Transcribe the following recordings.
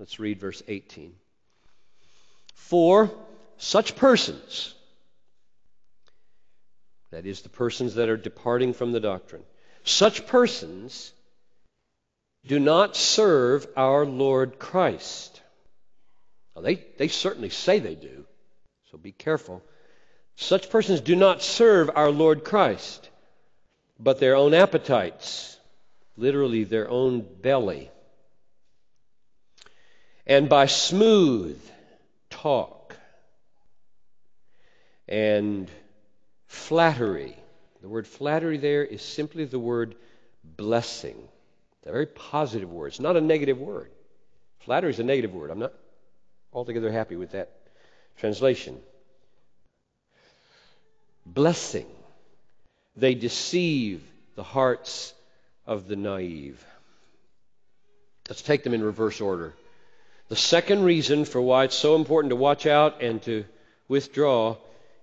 Let's read verse 18. For such persons, that is, the persons that are departing from the doctrine, such persons do not serve our Lord Christ. Now, they certainly say they do, so be careful. Such persons do not serve our Lord Christ, but their own appetites, literally their own belly. And by smooth talk and flattery. The word flattery there is simply the word blessing. It's a very positive word. It's not a negative word. Flattery is a negative word. I'm not altogether happy with that translation. Blessing. They deceive the hearts of the naive. Let's take them in reverse order. The second reason for why it's so important to watch out and to withdraw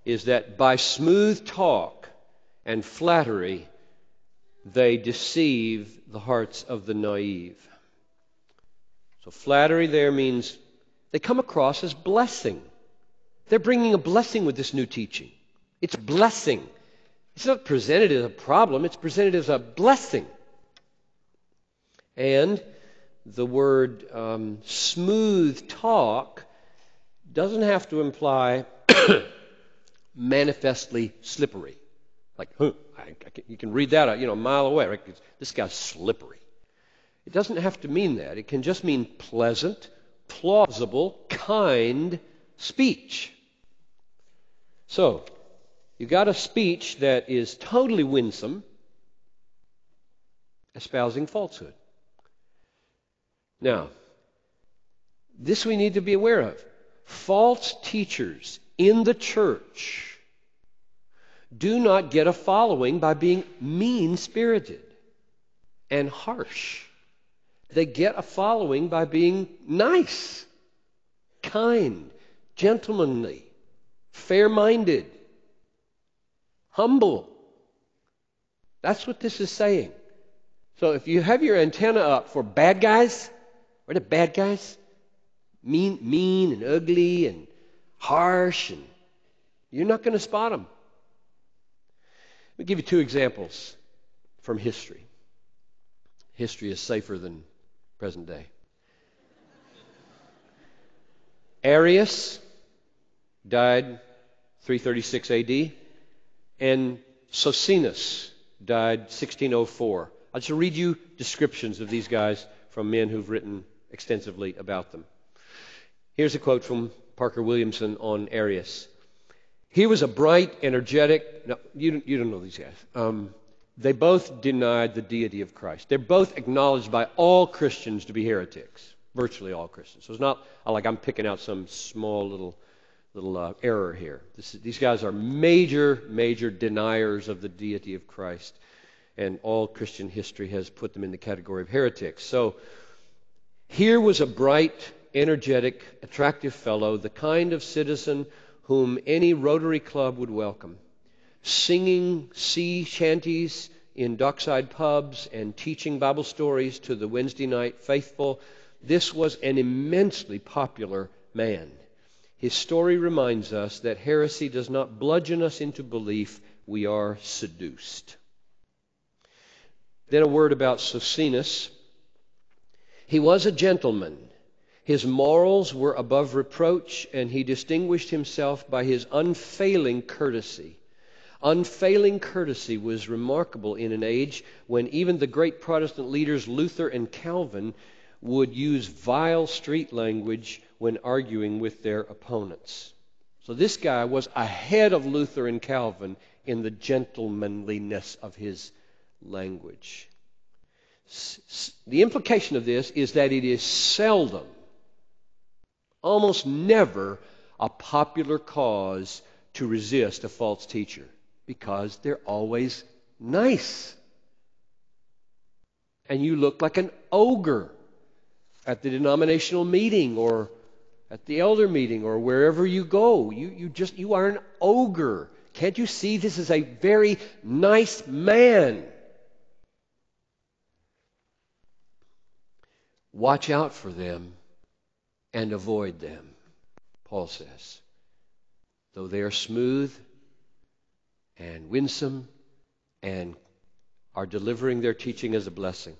is that by smooth talk and flattery, they deceive the hearts of the naive. So flattery there means they come across as blessing. They're bringing a blessing with this new teaching. It's blessing. It's not presented as a problem. It's presented as a blessing. And the word smooth talk doesn't have to imply manifestly slippery. Like, you can read that a mile away. Right? This guy's slippery. It doesn't have to mean that. It can just mean pleasant, plausible, kind speech. So, you got a speech that is totally winsome, espousing falsehood. Now, this we need to be aware of. False teachers in the church do not get a following by being mean-spirited and harsh. They get a following by being nice, kind, gentlemanly, fair-minded, humble. That's what this is saying. So if you have your antenna up for bad guys, what are the bad guys? Mean and ugly and harsh, and you're not going to spot them. Let me give you two examples from history. History is safer than present day. Arius died 336 AD, and Socinus died 1604. I'll just read you descriptions of these guys from men who've written extensively about them. Here's a quote from Parker Williamson on Arius. He was a bright, energetic... No, you don't know these guys. They both denied the deity of Christ. They're both acknowledged by all Christians to be heretics. Virtually all Christians. So it's not like I'm picking out some small little error here. These guys are major deniers of the deity of Christ. And all Christian history has put them in the category of heretics. So here was a bright, energetic, attractive fellow, the kind of citizen whom any Rotary Club would welcome, singing sea shanties in dockside pubs and teaching Bible stories to the Wednesday night faithful. This was an immensely popular man. His story reminds us that heresy does not bludgeon us into belief. We are seduced. Then a word about Socinus. He was a gentleman. His morals were above reproach, and he distinguished himself by his unfailing courtesy. Unfailing courtesy was remarkable in an age when even the great Protestant leaders Luther and Calvin would use vile street language when arguing with their opponents. So this guy was ahead of Luther and Calvin in the gentlemanliness of his language. The implication of this is that it is seldom, almost never, a popular cause to resist a false teacher because they're always nice. And you look like an ogre at the denominational meeting or at the elder meeting or wherever you go. You are an ogre. Can't you see this is a very nice man? Watch out for them and avoid them, Paul says. Though they are smooth and winsome and are delivering their teaching as a blessing,